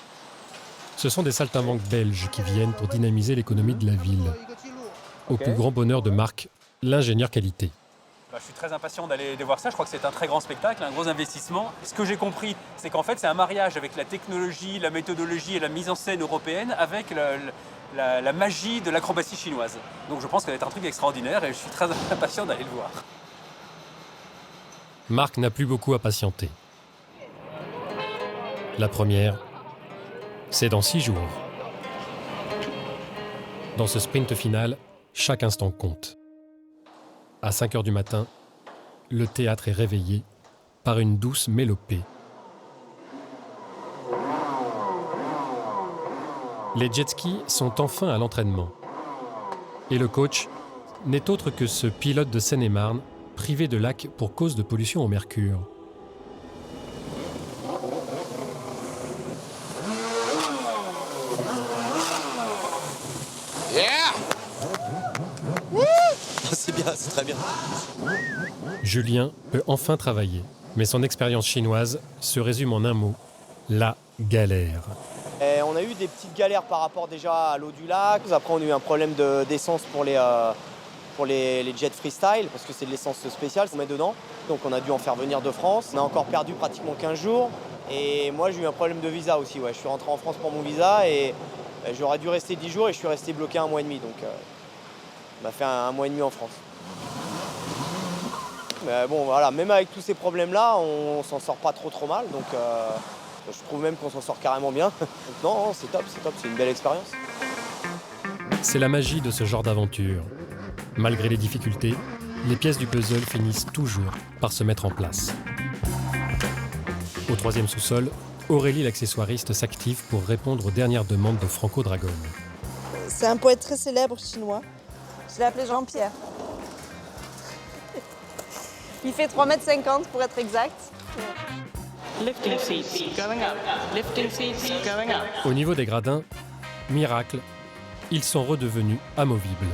ce sont des saltimbanques belges qui viennent pour dynamiser l'économie de la ville. Au plus grand bonheur de Marc, l'ingénieur qualité. Je suis très impatient d'aller voir ça. Je crois que c'est un très grand spectacle, un gros investissement. Ce que j'ai compris, c'est qu'en fait, c'est un mariage avec la technologie, la méthodologie et la mise en scène européenne avec la magie de l'acrobatie chinoise. Donc je pense que ça va être un truc extraordinaire et je suis très impatient d'aller le voir. Marc n'a plus beaucoup à patienter. La première, c'est dans 6 jours. Dans ce sprint final, chaque instant compte. À 5 heures du matin, le théâtre est réveillé par une douce mélopée. Les jet-skis sont enfin à l'entraînement. Et le coach n'est autre que ce pilote de Seine-et-Marne, privé de lac pour cause de pollution au mercure. C'est bien, c'est très bien. Julien peut enfin travailler, mais son expérience chinoise se résume en un mot, la galère. Et on a eu des petites galères par rapport déjà à l'eau du lac. Après, on a eu un problème d'essence pour les jets freestyle, parce que c'est de l'essence spéciale qu'on met dedans. Donc on a dû en faire venir de France. On a encore perdu pratiquement 15 jours. Et moi, j'ai eu un problème de visa aussi. Ouais. Je suis rentré en France pour mon visa et j'aurais dû rester 10 jours et je suis resté bloqué 1 mois et demi. Donc on m'a fait 1 mois et demi en France. Mais bon, voilà, même avec tous ces problèmes-là, on s'en sort pas trop mal. Donc je trouve même qu'on s'en sort carrément bien. Donc non, c'est top, c'est une belle expérience. C'est la magie de ce genre d'aventure. Malgré les difficultés, les pièces du puzzle finissent toujours par se mettre en place. Au 3e sous-sol, Aurélie l'accessoiriste s'active pour répondre aux dernières demandes de Franco Dragone. C'est un poète très célèbre chinois. Je l'ai appelé Jean-Pierre. Il fait 3,50 m pour être exact. Lifting seats going up. Lifting seats going up. Au niveau des gradins, miracle, ils sont redevenus amovibles.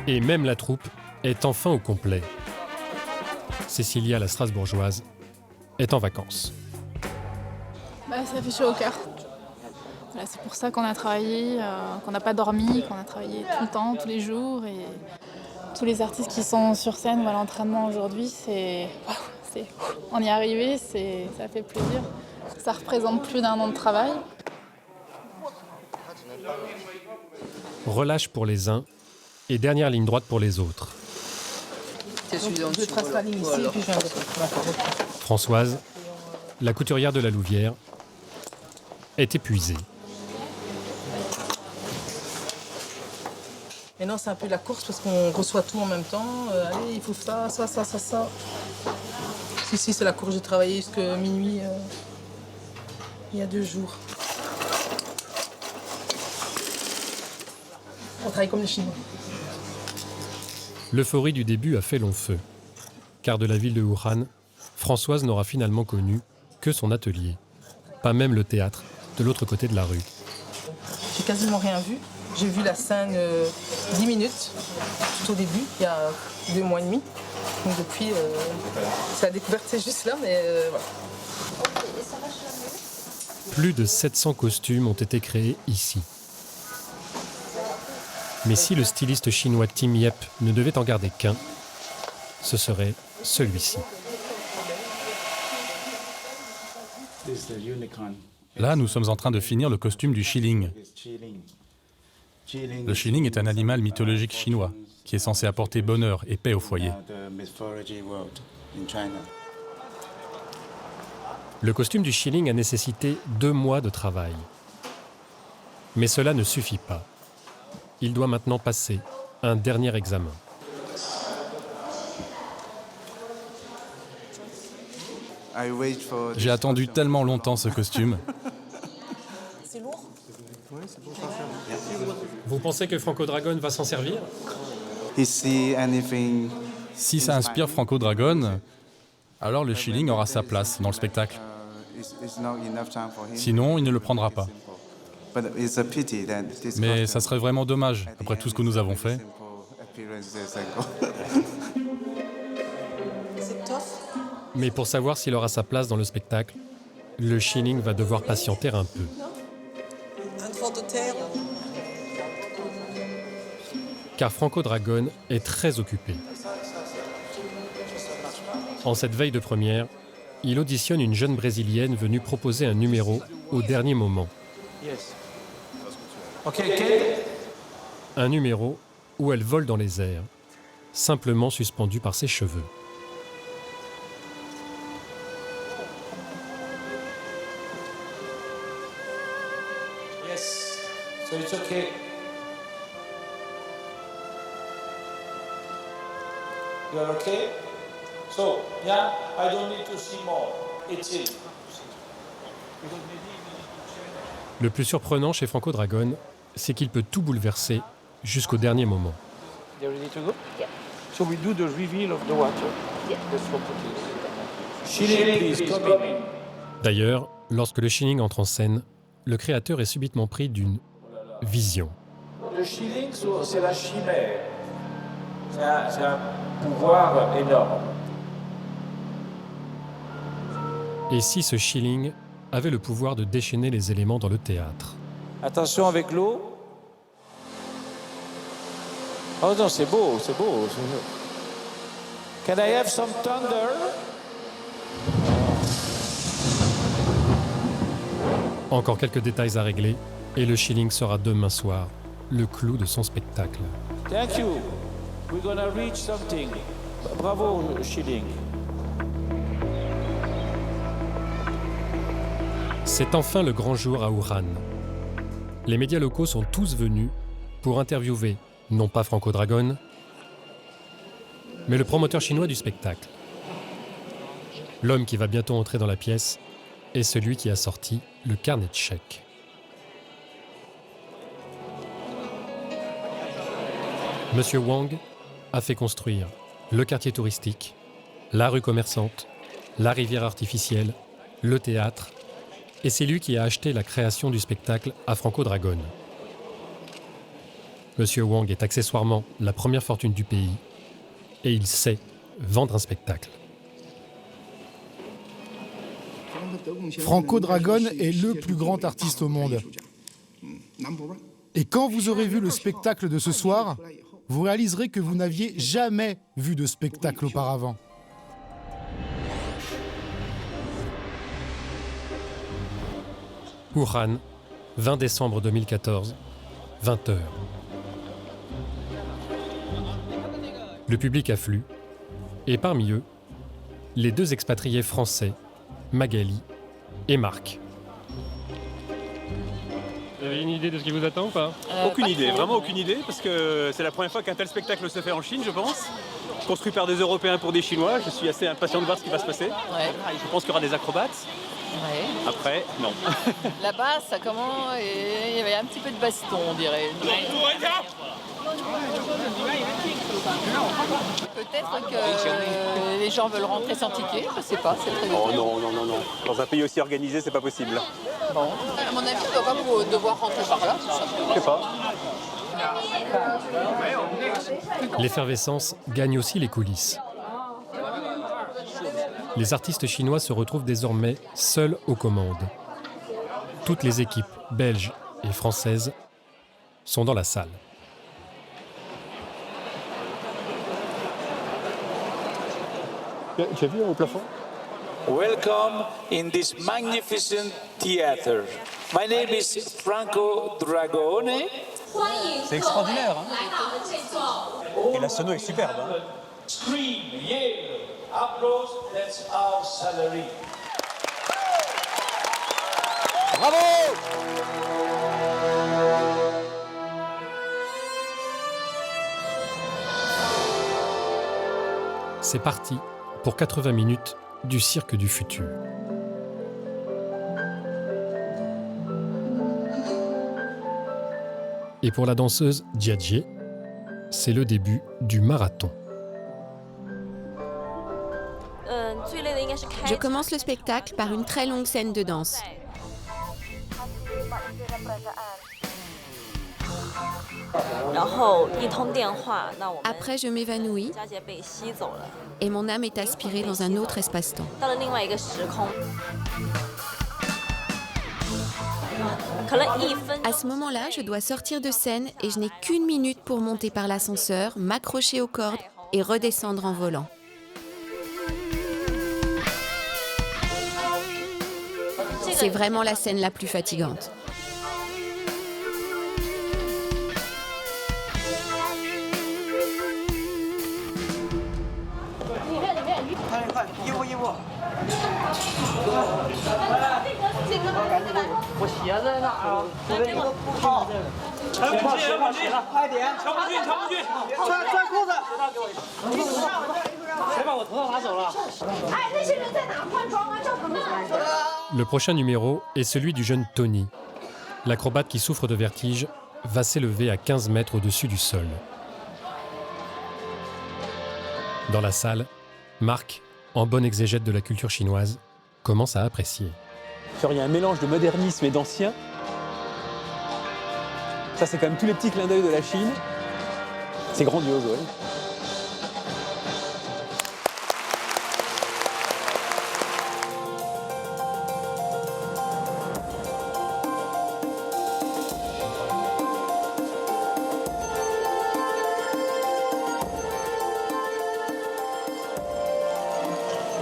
Et même la troupe est enfin au complet. Cécilia, la Strasbourgeoise, est en vacances. Ça fait chaud au cœur. Voilà, c'est pour ça qu'on a travaillé, qu'on n'a pas dormi, qu'on a travaillé tout le temps, tous les jours. Et tous les artistes qui sont sur scène ou à l'entraînement aujourd'hui, on y est arrivé, ça fait plaisir. Ça représente plus d'1 an de travail. Relâche pour les uns et dernière ligne droite pour les autres. Je trace la ligne ici et puis je viens de... Françoise, la couturière de la Louvière, est épuisée. Maintenant, c'est un peu la course parce qu'on reçoit tout en même temps. Allez, il faut ça. Si, c'est la course. J'ai travaillé jusqu'à minuit il y a 2 jours. On travaille comme les Chinois. L'euphorie du début a fait long feu, car de la ville de Wuhan, Françoise n'aura finalement connu que son atelier, pas même le théâtre, de l'autre côté de la rue. J'ai quasiment rien vu. J'ai vu la scène 10 minutes, tout au début, il y a 2 mois et demi. Donc depuis, c'est la découverte, c'est juste là, mais voilà. Plus de 700 costumes ont été créés ici. Mais si le styliste chinois Tim Yep ne devait en garder qu'un, ce serait celui-ci. Là, nous sommes en train de finir le costume du Shilling. Le Shilling est un animal mythologique chinois qui est censé apporter bonheur et paix au foyer. Le costume du Shilling a nécessité 2 mois de travail. Mais cela ne suffit pas. Il doit maintenant passer un dernier examen. J'ai attendu tellement longtemps ce costume. C'est lourd? Vous pensez que Franco Dragon va s'en servir? Si ça inspire Franco Dragon, alors le Shilling aura sa place dans le spectacle. Sinon, il ne le prendra pas. Mais ça serait vraiment dommage, après tout ce que nous avons fait. Mais pour savoir s'il aura sa place dans le spectacle, le Shilling va devoir patienter un peu. Un trou de terre. Car Franco Dragon est très occupé. En cette veille de première, il auditionne une jeune Brésilienne venue proposer un numéro au dernier moment. Un numéro où elle vole dans les airs, simplement suspendue par ses cheveux. Yes, so it's okay. You're okay? So, yeah, I don't need to see more. It's it. Le plus surprenant chez Franco Dragon, c'est qu'il peut tout bouleverser jusqu'au dernier moment. They're ready to go? Yeah. So we do the reveal of the water. Yeah. That's what it is. Shilling, please, come in. D'ailleurs, lorsque le Shilling entre en scène, le créateur est subitement pris d'une vision. Le Shilling, c'est la chimère. C'est un pouvoir énorme. Et si ce Shilling avait le pouvoir de déchaîner les éléments dans le théâtre? Attention avec l'eau. Oh non, c'est beau, c'est beau. Can I have some thunder? Encore quelques détails à régler, et le Shilling sera demain soir le clou de son spectacle. Thank you. We're gonna reach something. Bravo, Shilling. C'est enfin le grand jour à Wuhan. Les médias locaux sont tous venus pour interviewer, non pas Franco Dragon, mais le promoteur chinois du spectacle. L'homme qui va bientôt entrer dans la pièce est celui qui a sorti le carnet de chèques. Monsieur Wang a fait construire le quartier touristique, la rue commerçante, la rivière artificielle, le théâtre, et c'est lui qui a acheté la création du spectacle à Franco Dragon. Monsieur Wang est accessoirement la première fortune du pays et il sait vendre un spectacle. Franco Dragon est le plus grand artiste au monde. Et quand vous aurez vu le spectacle de ce soir, vous réaliserez que vous n'aviez jamais vu de spectacle auparavant. Wuhan, 20 décembre 2014, 20h. Le public afflue Et parmi eux, les 2 expatriés français, Magali et Marc. Vous avez une idée de ce qui vous attend ou pas? Aucune idée, vraiment aucune idée, parce que c'est la première fois qu'un tel spectacle se fait en Chine, je pense. Construit par des Européens pour des Chinois, je suis assez impatient de voir ce qui va se passer. Ouais. Je pense qu'il y aura des acrobates. Ouais. Après, non. Là-bas, ça commence et il y avait un petit peu de baston, on dirait. Peut-être que les gens veulent rentrer sans ticket, je sais pas, c'est très Oh non, non, non, non. Dans un pays aussi organisé, c'est pas possible. bon. À mon avis, on ne doit pas devoir rentrer par là, tout simplement. Je sais pas. L'effervescence gagne aussi les coulisses. Les artistes chinois se retrouvent désormais seuls aux commandes. Toutes les équipes belges et françaises sont dans la salle. Tu as vu au plafond? Welcome in this magnificent theater. My name is Franco Dragone. C'est extraordinaire, hein? Et la sono est superbe. Hein? Scream, yell, applause, that's our salary. Bravo! C'est parti pour 80 minutes du cirque du futur. Et pour la danseuse Jiajie, c'est le début du marathon. Je commence le spectacle par une très longue scène de danse. Après, je m'évanouis et mon âme est aspirée dans un autre espace-temps. À ce moment-là, je dois sortir de scène et je n'ai qu'1 minute pour monter par l'ascenseur, m'accrocher aux cordes et redescendre en volant. C'est vraiment la scène la plus fatigante. Le prochain numéro est celui du jeune Tony. L'acrobate qui souffre de vertige va s'élever à 15 mètres au-dessus du sol. Dans la salle, Marc, en bonne exégète de la culture chinoise, commence à apprécier. Il y a un mélange de modernisme et d'ancien. Ça, c'est quand même tous les petits clins d'œil de la Chine. C'est grandiose, ouais.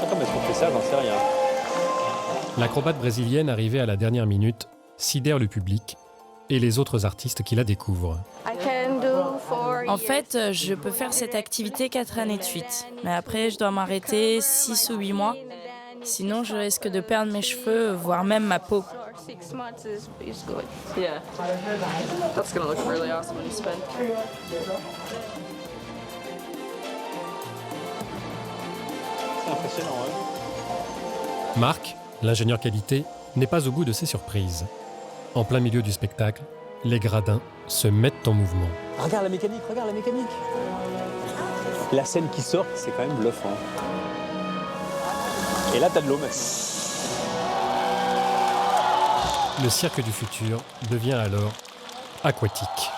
Comment est-ce qu'on fait ça? J'en sais rien. L'acrobate brésilienne arrivée à la dernière minute sidère le public et les autres artistes qui la découvrent. En fait, je peux faire cette activité 4 années de suite. Mais après, je dois m'arrêter 6 ou 8 mois. Sinon, je risque de perdre mes cheveux, voire même ma peau. Yeah. That's gonna look really awesome when you spin. C'est impressionnant, hein. Marc, l'ingénieur qualité, n'est pas au bout de ses surprises. En plein milieu du spectacle, les gradins se mettent en mouvement. Regarde la mécanique, regarde la mécanique. La scène qui sort, c'est quand même bluffant. Et là, t'as de l'eau maintenant. Le cirque du futur devient alors aquatique.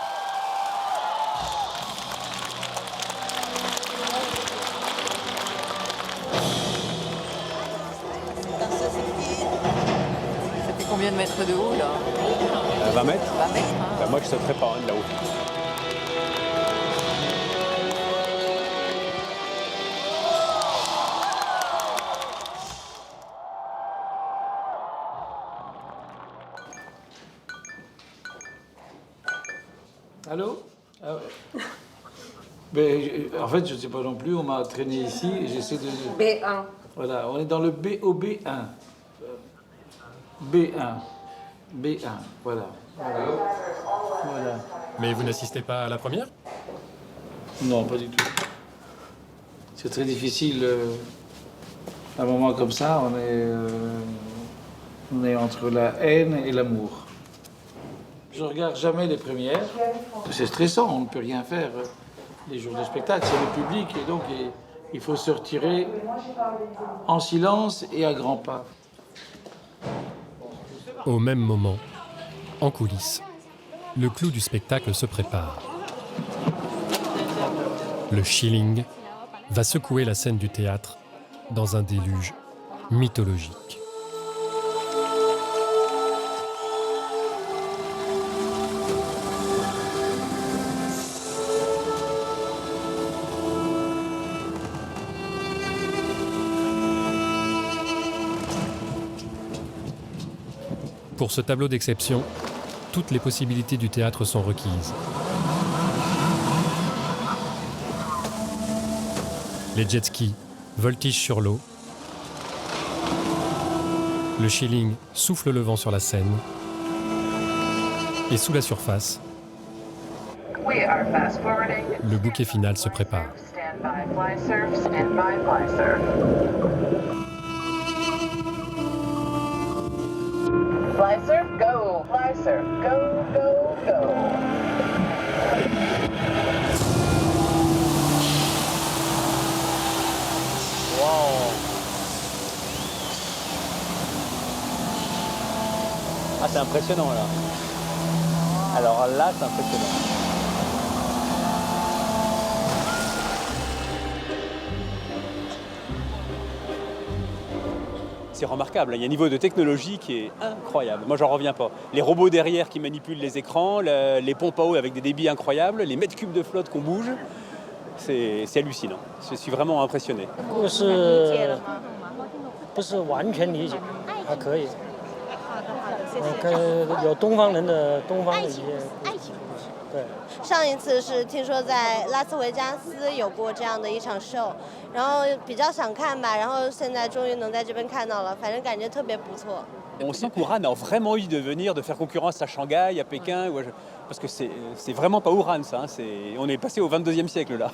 C'était combien de mètres de haut là? 20 mètres 20 mètres, hein. Bah, moi, je sauterais pas de là-haut. Allô? En fait, je ne sais pas non plus, on m'a traîné ici et j'essaie de... B1. Voilà, on est dans le B1. B1. Voilà. Mais vous n'assistez pas à la première? Non, pas du tout. C'est très difficile. À un moment comme ça, on est entre la haine et l'amour. Je ne regarde jamais les premières. C'est stressant, on ne peut rien faire. Les jours de spectacle, c'est le public et donc il faut se retirer en silence et à grands pas. Au même moment, en coulisses, le clou du spectacle se prépare. Le shilling va secouer la scène du théâtre dans un déluge mythologique. Pour ce tableau d'exception, toutes les possibilités du théâtre sont requises. Les jet skis voltigent sur l'eau. Le shilling souffle le vent sur la scène. Et sous la surface, le bouquet final se prépare. Fly surf, go! Fly surf, go, go, go! Wow. Ah, c'est impressionnant là. Alors là, c'est impressionnant. C'est remarquable, il y a un niveau de technologie qui est incroyable. Moi, j'en reviens pas. Les robots derrière qui manipulent les écrans, les pompes à eau avec des débits incroyables, les mètres cubes de flotte qu'on bouge, c'est hallucinant. Je suis vraiment impressionné. On sent qu'Ouran a vraiment envie de venir, de faire concurrence à Shanghai, à Pékin, parce que c'est vraiment pas Ouran ça, hein, on est passé au 22e siècle là.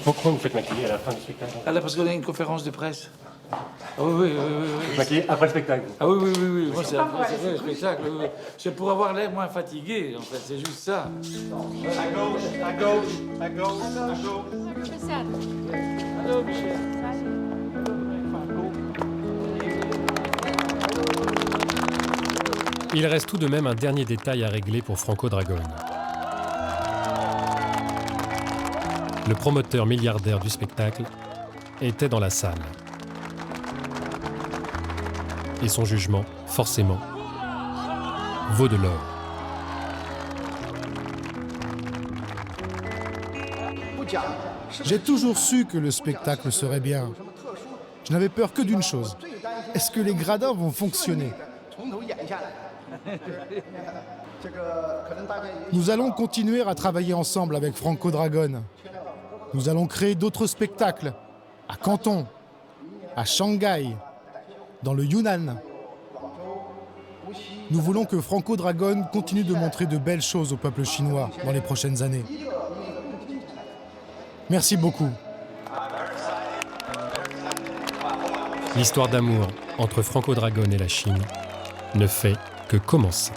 Pourquoi vous faites maquiller à la fin du spectacle? Ah là, parce qu'on a une conférence de presse. Ah oui. Vous maquillez après le spectacle? Ah oui. Moi, c'est après le spectacle. Oui. C'est pour avoir l'air moins fatigué, en fait. C'est juste ça. À gauche. Allô, Michel. Il reste tout de même un dernier détail à régler pour Franco Dragone. Le promoteur milliardaire du spectacle était dans la salle. Et son jugement, forcément, vaut de l'or. J'ai toujours su que le spectacle serait bien. Je n'avais peur que d'une chose. Est-ce que les gradins vont fonctionner? Nous allons continuer à travailler ensemble avec Franco Dragone. Nous allons créer d'autres spectacles à Canton, à Shanghai, dans le Yunnan. Nous voulons que Franco Dragone continue de montrer de belles choses au peuple chinois dans les prochaines années. Merci beaucoup. L'histoire d'amour entre Franco Dragone et la Chine ne fait que commencer.